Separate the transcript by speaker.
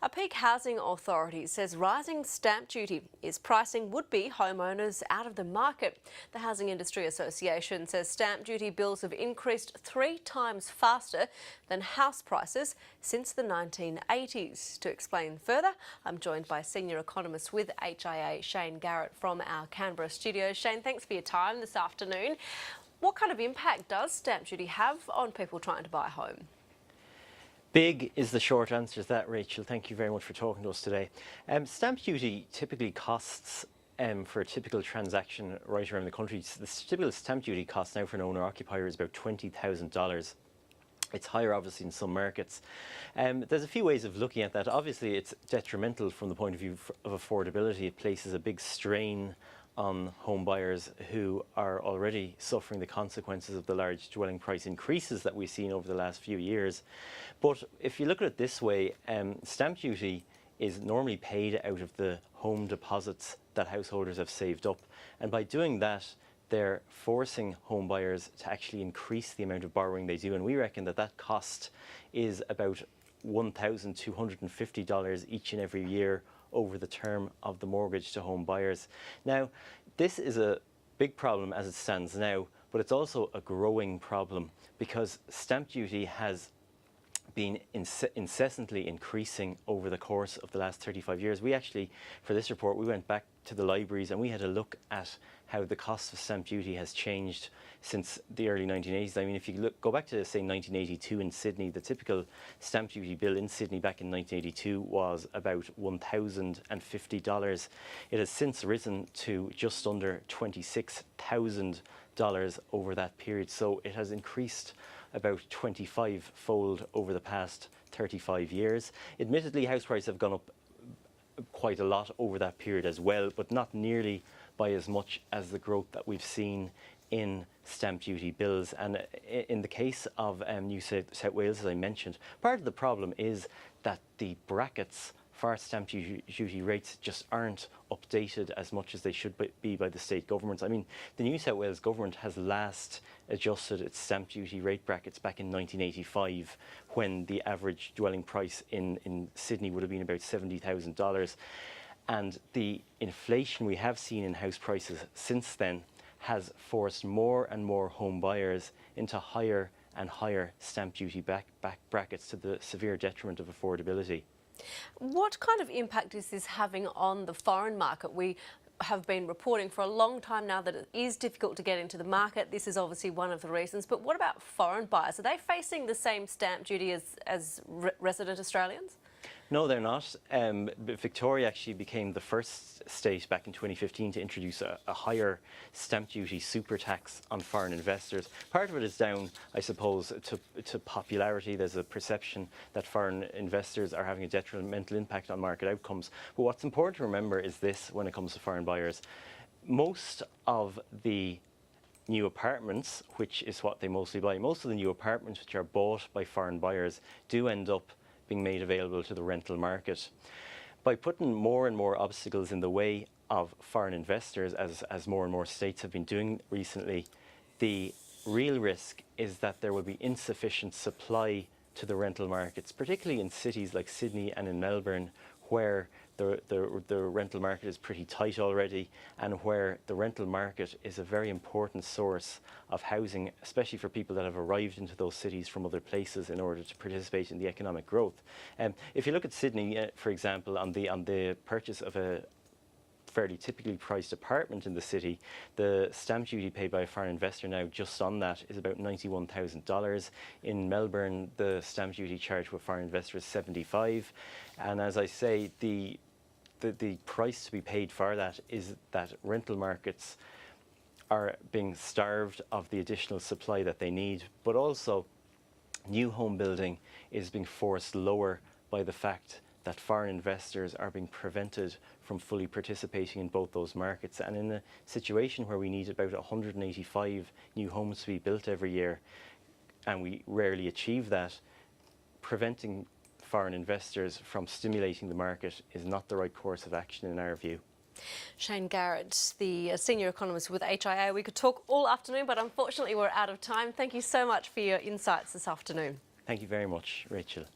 Speaker 1: A Peak Housing Authority says rising stamp duty is pricing would-be homeowners out of the market. The Housing Industry Association says stamp duty bills have increased 3 times faster than house prices since the 1980s. To explain further, I'm joined by senior economist with HIA, Shane Garrett, from our Canberra studio. Shane, thanks for your time this afternoon. What kind of impact does stamp duty have on people trying to buy a home?
Speaker 2: Big is the short answer to that, Rachel. Thank you very much for talking to us today. Stamp duty typically costs, for a typical transaction right around the country, the typical stamp duty cost now for an owner-occupier is about $20,000. It's higher, obviously, in some markets. There's a few ways of looking at that. Obviously, it's detrimental from the point of view of affordability. It places a big strain on home buyers who are already suffering the consequences of the large dwelling price increases that we've seen over the last few years. But if you look at it this way, stamp duty is normally paid out of the home deposits that householders have saved up. And by doing that, they're forcing home buyers to actually increase the amount of borrowing they do. And we reckon that that cost is about $1,250 each and every year over the term of the mortgage to home buyers. Now, this is a big problem as it stands now, but it's also a growing problem because stamp duty has been incessantly increasing over the course of the last 35 years. We actually, for this report, we went back to the libraries and we had a look at how the cost of stamp duty has changed since the early 1980s. I mean, if you go back to, say, 1982 in Sydney, the typical stamp duty bill in Sydney back in 1982 was about $1,050. It has since risen to just under $26,000 over that period. So it has increased about 25-fold over the past 35 years. Admittedly, house prices have gone up quite a lot over that period as well, but not nearly by as much as the growth that we've seen in stamp duty bills. And in the case of New South Wales, as I mentioned, part of the problem is that the brackets for stamp duty rates just aren't updated as much as they should be by the state governments. I mean, the New South Wales government has last adjusted its stamp duty rate brackets back in 1985, when the average dwelling price in Sydney would have been about $70,000. And the inflation we have seen in house prices since then has forced more and more home buyers into higher and higher stamp duty brackets, to the severe detriment of affordability.
Speaker 1: What kind of impact is this having on the foreign market? We have been reporting for a long time now that it is difficult to get into the market. This is obviously one of the reasons. But what about foreign buyers? Are they facing the same stamp duty as resident Australians?
Speaker 2: No, they're not. Victoria actually became the first state back in 2015 to introduce a higher stamp duty super tax on foreign investors. Part of it is down, I suppose, to popularity. There's a perception that foreign investors are having a detrimental impact on market outcomes. But what's important to remember is this when it comes to foreign buyers. Most of the new apartments, which is what they mostly buy, most of the new apartments which are bought by foreign buyers do end up being made available to the rental market. By putting more and more obstacles in the way of foreign investors, as more and more states have been doing recently, the real risk is that there will be insufficient supply to the rental markets, particularly in cities like Sydney and in Melbourne, where the rental market is pretty tight already, and where the rental market is a very important source of housing, especially for people that have arrived into those cities from other places in order to participate in the economic growth. If you look at Sydney, for example, on the purchase of a fairly typically priced apartment in the city, the stamp duty paid by a foreign investor now just on that is about $91,000. In Melbourne, the stamp duty charged for a foreign investor is $75,000. And as I say, the price to be paid for that is that rental markets are being starved of the additional supply that they need, but also new home building is being forced lower by the fact that foreign investors are being prevented from fully participating in both those markets. And in a situation where we need about 185 new homes to be built every year, and we rarely achieve that, preventing foreign investors from stimulating the market is not the right course of action in our view.
Speaker 1: Shane Garrett, the senior economist with HIA. We could talk all afternoon, but unfortunately we're out of time. Thank you so much for your insights this afternoon.
Speaker 2: Thank you very much, Rachel.